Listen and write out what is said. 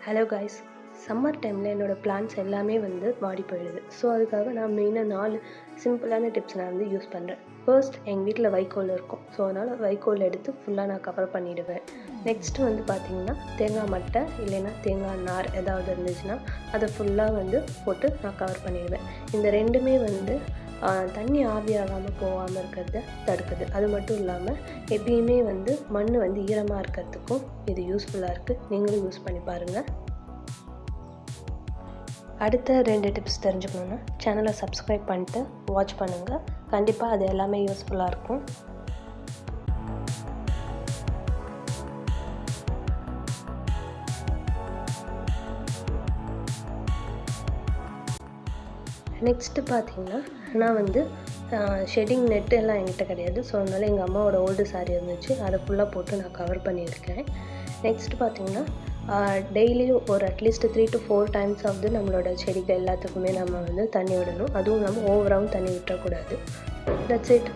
Hello guys, summer டைமில் என்னோடய plans எல்லாமே வந்து வாடி போயிடுது. ஸோ அதுக்காக நான் மெயினாக 4 சிம்பிளான டிப்ஸ் நான் வந்து யூஸ் பண்ணுறேன். ஃபர்ஸ்ட், எங்கள் வீட்டில் வைக்கோல் இருக்கும். ஸோ அதனால் வைக்கோல் எடுத்து ஃபுல்லாக நான் கவர் பண்ணிவிடுவேன். நெக்ஸ்ட்டு வந்து பார்த்திங்கன்னா தேங்காய் மட்டை இல்லைன்னா தேங்காய் நார் ஏதாவது இருந்துச்சுன்னா அதை ஃபுல்லாக வந்து போட்டு நான் கவர் பண்ணிடுவேன். இந்த ரெண்டுமே வந்து தண்ணி ஆவியாகாமல் போகாமல் இருக்கிறத தடுக்குது. அது மட்டும் இல்லாமல் எப்பயுமே வந்து மண் வந்து ஈரமாக இருக்கிறதுக்கும் இது யூஸ்ஃபுல்லாக இருக்குது. நீங்களும் யூஸ் பண்ணி பாருங்கள். அடுத்த 2 டிப்ஸ் தெரிஞ்சுக்கணுன்னா சேனலை சப்ஸ்கிரைப் பண்ணிட்டு வாட்ச் பண்ணுங்கள். கண்டிப்பாக அது எல்லாமே யூஸ்ஃபுல்லாக இருக்கும். நெக்ஸ்ட்டு பார்த்திங்கன்னா நான் வந்து ஷெட்டிங் நெட்டு எல்லாம் என்கிட்ட கிடையாது. ஸோ அதனால் எங்கள் அம்மாவோட ஓல்டு சாரீ இருந்துச்சு, அதை ஃபுல்லாக போட்டு நான் கவர் பண்ணியிருக்கேன். நெக்ஸ்ட்டு பார்த்திங்கன்னா டெய்லியும் ஒரு அட்லீஸ்ட் 3 to 4 டைம்ஸ் ஆகுது நம்மளோட செடிகள் எல்லாத்துக்குமே நம்ம வந்து தண்ணி விடணும். அதுவும் இல்லாமல் ஓவராகவும் தண்ணி விட்டுறக்கூடாது. That's it.